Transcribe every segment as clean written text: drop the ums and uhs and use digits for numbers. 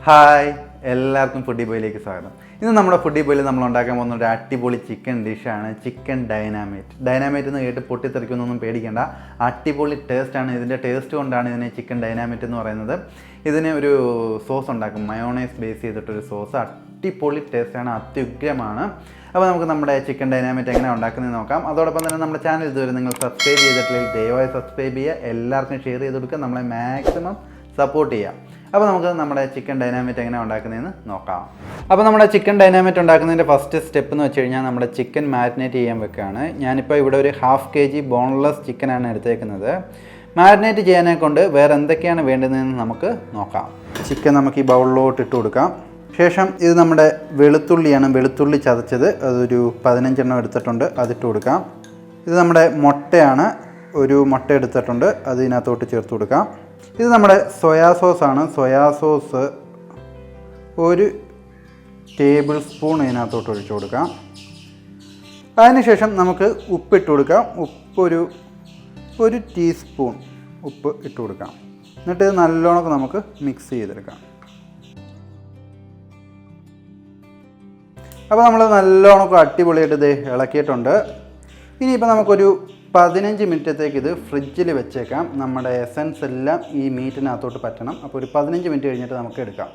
Hi, എല്ലാവർക്കും foodie ബോയിലേക്ക് സ്വാഗതം. ഇന്ന് നമ്മുടെ ഫുഡി ബോയിൽ നമ്മൾ ഉണ്ടാക്കാൻ പോകുന്ന ഒരു അടിപൊളി ചിക്കൻ ഡിഷാണ് ചിക്കൻ ഡൈനാമൈറ്റ്. ഡൈനാമൈറ്റ് എന്ന് കേട്ട് പൊട്ടിത്തെറിക്കുന്നൊന്നും പേടിക്കേണ്ട, അടിപൊളി ടേസ്റ്റാണ്. ഇതിൻ്റെ ടേസ്റ്റ് കൊണ്ടാണ് ഇതിനെ ചിക്കൻ ഡൈനാമൈറ്റ് എന്ന് പറയുന്നത്. ഇതിന് ഒരു സോസ് ഉണ്ടാക്കും, മയോണൈസ് ബേസ് ചെയ്തിട്ടൊരു സോസ്. അടിപൊളി ടേസ്റ്റാണ്, അത്യുഗ്രമാണ്. അപ്പോൾ നമുക്ക് നമ്മുടെ ചിക്കൻ ഡൈനാമൈറ്റ് എങ്ങനെ ഉണ്ടാക്കുന്നത് നോക്കാം. അതോടൊപ്പം തന്നെ നമ്മുടെ ചാനൽ ഇതുവരെ നിങ്ങൾ സബ്സ്ക്രൈബ് ചെയ്തിട്ടില്ലെങ്കിൽ ദയവായി സബ്സ്ക്രൈബ് ചെയ്യുക, എല്ലാവർക്കും ഷെയർ ചെയ്ത് കൊടുക്കുക, നമ്മളെ മാക്സിമം സപ്പോർട്ട് ചെയ്യുക. അപ്പോൾ നമുക്ക് നമ്മുടെ ചിക്കൻ ഡൈനാമൈറ്റ് എങ്ങനെ ഉണ്ടാക്കുന്നതെന്ന് നോക്കാം. അപ്പോൾ നമ്മുടെ ചിക്കൻ ഡൈനാമൈറ്റ് ഉണ്ടാക്കുന്നതിൻ്റെ ഫസ്റ്റ് സ്റ്റെപ്പ് എന്ന് വെച്ച് കഴിഞ്ഞാൽ നമ്മുടെ ചിക്കൻ മാരിനേറ്റ് ചെയ്യാൻ വെക്കുകയാണ്. ഞാനിപ്പോൾ ഇവിടെ ഒരു 1/2 kg ബോൺലെസ് ചിക്കനാണ് എടുത്തേക്കുന്നത്. മാരിനേറ്റ് ചെയ്യാനെ കൊണ്ട് വേറെ എന്തൊക്കെയാണ് വേണ്ടതെന്ന് നമുക്ക് നോക്കാം. ചിക്കൻ നമുക്ക് ഈ ബൗളിലോട്ട് ഇട്ട് കൊടുക്കാം. ശേഷം ഇത് നമ്മുടെ വെളുത്തുള്ളിയാണ്, വെളുത്തുള്ളി ചതച്ചത്, അതൊരു 15 എണ്ണം എടുത്തിട്ടുണ്ട്, അതിട്ട് കൊടുക്കാം. ഇത് നമ്മുടെ മുട്ടയാണ്, ഒരു മുട്ട എടുത്തിട്ടുണ്ട്, അത് ഇതിനകത്തോട്ട് ചേർത്ത് കൊടുക്കാം. ഇത് നമ്മുടെ സോയാ സോസാണ്, സോയാ സോസ് 1 ടേബിൾ സ്പൂൺ ഇതിനകത്തോട്ട് ഒഴിച്ചു കൊടുക്കാം. അതിനുശേഷം നമുക്ക് ഉപ്പിട്ട് കൊടുക്കാം. ഉപ്പ് ഒരു ടീസ്പൂൺ ഉപ്പ് ഇട്ട് കൊടുക്കാം. എന്നിട്ട് ഇത് നല്ലോണം നമുക്ക് മിക്സ് ചെയ്തെടുക്കാം. അപ്പോൾ നമ്മൾ നല്ലോണം അടിപൊളിയായിട്ട് ഇത് ഇളക്കിയിട്ടുണ്ട്. ഇനിയിപ്പോൾ നമുക്കൊരു 15 മിനിറ്റത്തേക്ക് ഇത് ഫ്രിഡ്ജിൽ വെച്ചേക്കാം. നമ്മുടെ എസൻസ് എല്ലാം ഈ മീറ്റിനകത്തോട്ട് പറ്റണം. അപ്പോൾ ഒരു 15 മിനിറ്റ് കഴിഞ്ഞിട്ട് നമുക്ക് എടുക്കാം.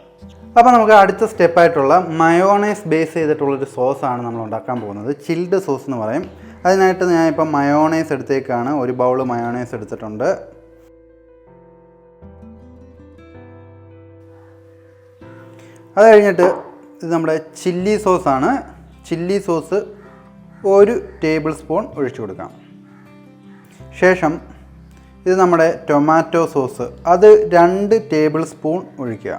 അപ്പോൾ നമുക്ക് അടുത്ത സ്റ്റെപ്പായിട്ടുള്ള മയോണൈസ് ബേസ് ചെയ്തിട്ടുള്ളൊരു സോസാണ് നമ്മൾ ഉണ്ടാക്കാൻ പോകുന്നത്. ചിൽഡ് സോസ് എന്ന് പറയും. അതിനായിട്ട് ഞാനിപ്പോൾ മയോണൈസ് എടുത്തേക്കാണ്. ഒരു ബൗൾ മയോണൈസ് എടുത്തിട്ടുണ്ട്. അത് കഴിഞ്ഞിട്ട് ഇത് നമ്മുടെ ചില്ലി സോസാണ്. ചില്ലി സോസ് 1 ടേബിൾ സ്പൂൺ ഒഴിച്ചു കൊടുക്കാം. ശേഷം ഇത് നമ്മുടെ ടൊമാറ്റോ സോസ്, അത് 2 ടേബിൾ സ്പൂൺ ഒഴിക്കുക.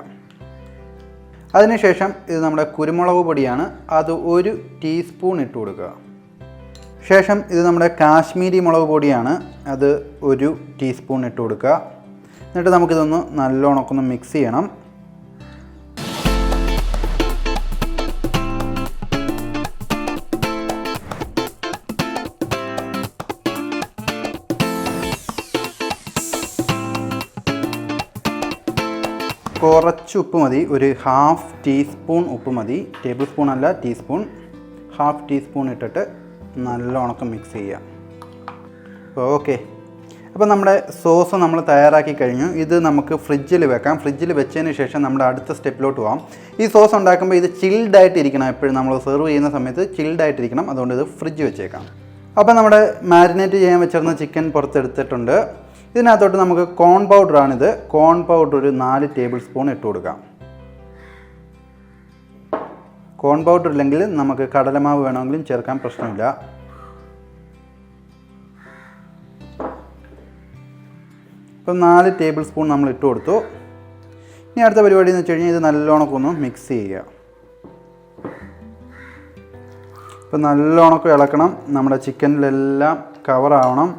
അതിനുശേഷം ഇത് നമ്മുടെ കുരുമുളക് പൊടിയാണ്, അത് 1 ടീസ്പൂൺ ഇട്ട് കൊടുക്കുക. ശേഷം ഇത് നമ്മുടെ കാശ്മീരി മുളക് പൊടിയാണ്, അത് 1 ടീസ്പൂൺ ഇട്ട് കൊടുക്കുക. എന്നിട്ട് നമുക്കിതൊന്ന് നല്ലോണം മിക്സ് ചെയ്യണം. കുറച്ച് ഉപ്പ് മതി, ഒരു 1/2 ടീസ്പൂൺ ഉപ്പ് മതി. ടേബിൾ സ്പൂൺ അല്ല, ടീസ്പൂൺ. 1/2 ടീസ്പൂൺ ഇട്ടിട്ട് നല്ലോണം മിക്സ് ചെയ്യുക. ഓക്കെ, അപ്പോൾ നമ്മുടെ സോസ് നമ്മൾ തയ്യാറാക്കി കഴിഞ്ഞു. ഇത് നമുക്ക് ഫ്രിഡ്ജിൽ വെക്കാം. ഫ്രിഡ്ജിൽ വെച്ചതിന് ശേഷം നമ്മുടെ അടുത്ത സ്റ്റെപ്പിലോട്ട് പോകാം. ഈ സോസ് ഉണ്ടാക്കുമ്പോൾ ഇത് ചിൽഡായിട്ടിരിക്കണം. എപ്പോഴും നമ്മൾ സെർവ് ചെയ്യുന്ന സമയത്ത് ചിൽഡായിട്ടിരിക്കണം. അതുകൊണ്ട് ഇത് ഫ്രിഡ്ജ് വെച്ചേക്കാം. അപ്പോൾ നമ്മുടെ മാരിനേറ്റ് ചെയ്യാൻ വെച്ചിരുന്ന ചിക്കൻ പുറത്തെടുത്തിട്ടുണ്ട്. ഇതിനകത്തോട്ട് നമുക്ക് കോൺ പൗഡറാണിത്. കോൺ പൗഡർ ഒരു 4 ടേബിൾ സ്പൂൺ ഇട്ട് കൊടുക്കാം. കോൺ പൗഡർ ഇല്ലെങ്കിൽ നമുക്ക് കടലമാവ് വേണമെങ്കിലും ചേർക്കാൻ പ്രശ്നമില്ല. ഇപ്പം 4 ടേബിൾ സ്പൂൺ നമ്മൾ ഇട്ട് കൊടുത്തു. ഇനി അടുത്ത പരിപാടി എന്ന് വെച്ച് കഴിഞ്ഞാൽ ഇത് നല്ലോണം ഒന്ന് മിക്സ് ചെയ്യുക. ഇപ്പം നല്ലോണം ഇളക്കണം. നമ്മുടെ ചിക്കനിലെല്ലാം കവറാവണം.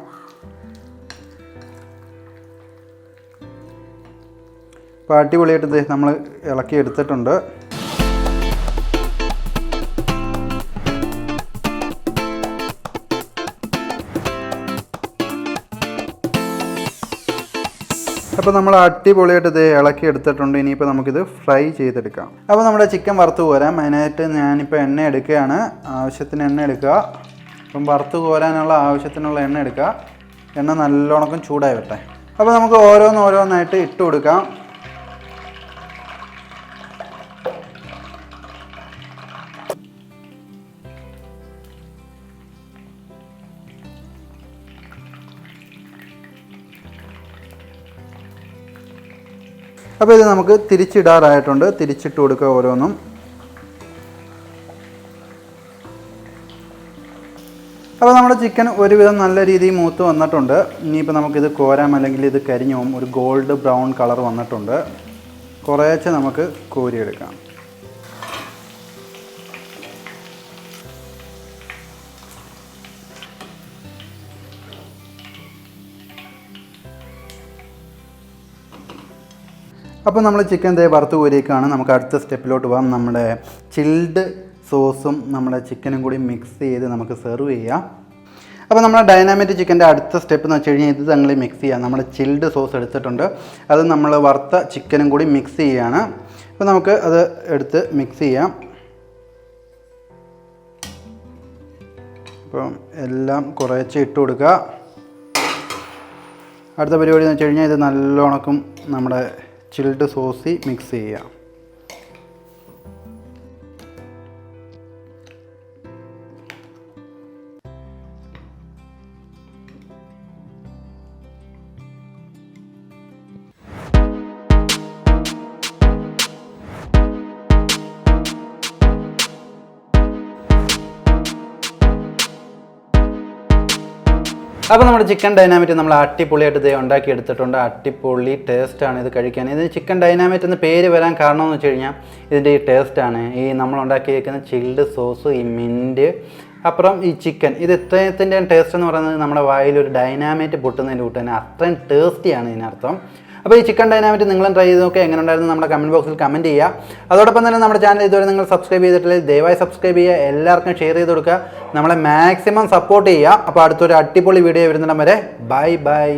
അപ്പോൾ അടിപൊളിയായിട്ട് ഇത് നമ്മൾ ഇളക്കി എടുത്തിട്ടുണ്ട്. അപ്പോൾ നമ്മൾ അടിപൊളിയായിട്ട് ഇത് ഇളക്കി എടുത്തിട്ടുണ്ട്. ഇനിയിപ്പോൾ നമുക്കിത് ഫ്രൈ ചെയ്തെടുക്കാം. അപ്പോൾ നമ്മുടെ ചിക്കൻ വറുത്ത് കോരാം. അതിനായിട്ട് ഞാനിപ്പോൾ എണ്ണ എടുക്കുകയാണ്. ആവശ്യത്തിന് എണ്ണ എടുക്കുക. അപ്പം വറുത്ത് കോരാനുള്ള ആവശ്യത്തിനുള്ള എണ്ണ എടുക്കുക. എണ്ണ നല്ലോണം ചൂടായി വരട്ടെ. അപ്പോൾ നമുക്ക് ഓരോന്നായിട്ട് ഇട്ട് കൊടുക്കാം. അപ്പോൾ ഇത് നമുക്ക് തിരിച്ചിടാറായിട്ടുണ്ട്. തിരിച്ചിട്ട് കൊടുക്കുക ഓരോന്നും. അപ്പോൾ നമ്മുടെ ചിക്കൻ ഒരുവിധം നല്ല രീതിയിൽ മൂത്ത് വന്നിട്ടുണ്ട്. ഇനിയിപ്പോൾ നമുക്കിത് കോരാം, അല്ലെങ്കിൽ ഇത് കരിഞ്ഞു പോകും. ഒരു ഗോൾഡ് ബ്രൗൺ കളർ വന്നിട്ടുണ്ട്. കുറേശ്ശെ നമുക്ക് കോരിയെടുക്കാം. അപ്പോൾ നമ്മൾ ചിക്കൻ വറുത്ത് കോരിയേക്കാണ്. നമുക്ക് അടുത്ത സ്റ്റെപ്പിലോട്ട് പോകാം. നമ്മുടെ ചിൽഡ് സോസും നമ്മുടെ ചിക്കനും കൂടി മിക്സ് ചെയ്ത് നമുക്ക് സെർവ് ചെയ്യാം. അപ്പോൾ നമ്മുടെ ഡൈനാമൈറ്റ് ചിക്കൻ്റെ അടുത്ത സ്റ്റെപ്പ് എന്ന് വെച്ച് കഴിഞ്ഞാൽ ഇത് ഞങ്ങൾ മിക്സ് ചെയ്യാം. നമ്മുടെ ചിൽഡ് സോസ് എടുത്തിട്ടുണ്ട്, അത് നമ്മൾ വറുത്ത ചിക്കനും കൂടി മിക്സ് ചെയ്യുകയാണ്. അപ്പോൾ നമുക്ക് അത് എടുത്ത് മിക്സ് ചെയ്യാം. അപ്പം എല്ലാം കുറേശ്ശെ ഇട്ട് കൊടുക്കുക. അടുത്ത പരിപാടി എന്ന് വെച്ച് കഴിഞ്ഞാൽ ഇത് നല്ലോണം നമ്മുടെ ചിൽഡ് സോസിൽ മിക്സ് ചെയ്യുക. അപ്പോൾ നമ്മുടെ ചിക്കൻ ഡൈനാമൈറ്റ് നമ്മൾ അടിപൊളിയായിട്ട് ഇത് ഉണ്ടാക്കിയെടുത്തിട്ടുണ്ട്. അടിപൊളി ടേസ്റ്റാണ് ഇത് കഴിക്കാൻ. ഇത് ചിക്കൻ ഡൈനാമൈറ്റ് എന്ന് പേര് വരാൻ കാരണമെന്ന് വെച്ച് കഴിഞ്ഞാൽ ഇതിൻ്റെ ഈ ടേസ്റ്റാണ്. ഈ നമ്മൾ ഉണ്ടാക്കിയേക്കുന്ന ചിൽഡ് സോസ്, ഈ മിൻറ്റ്, അപ്പുറം ഈ ചിക്കൻ, ഇത് ഇത്രയത്തിൻ്റെ ടേസ്റ്റ് എന്ന് പറയുന്നത് നമ്മുടെ വായിലൊരു ഡൈനാമൈറ്റ് പൊട്ടുന്നതിൻ്റെ കൂട്ട് തന്നെ അത്രയും ടേസ്റ്റിയാണ് ഇതിനർത്ഥം. അപ്പോൾ ഈ ചിക്കൻ ഡൈനാമൈറ്റ് നിങ്ങളും ട്രൈ ചെയ്ത് നോക്കുക. എങ്ങനെ ഉണ്ടായിരുന്നു നമ്മുടെ കമൻറ്റ് ബോക്സിൽ കമൻറ്റ് ചെയ്യുക. അതോടൊപ്പം തന്നെ നമ്മുടെ ചാനൽ ഇതുവരെ നിങ്ങൾ സബ്സ്ക്രൈബ് ചെയ്തിട്ടില്ലെങ്കിൽ ദയവായി സബ്സ്ക്രൈബ് ചെയ്യുക. എല്ലാവർക്കും ഷെയർ ചെയ്ത് കൊടുക്കുക. നമ്മളെ മാക്സിമം സപ്പോർട്ട് ചെയ്യുക. അപ്പോൾ അടുത്തൊരു അടിപൊളി വീഡിയോ വരുന്നിടം വരെ ബൈ ബൈ.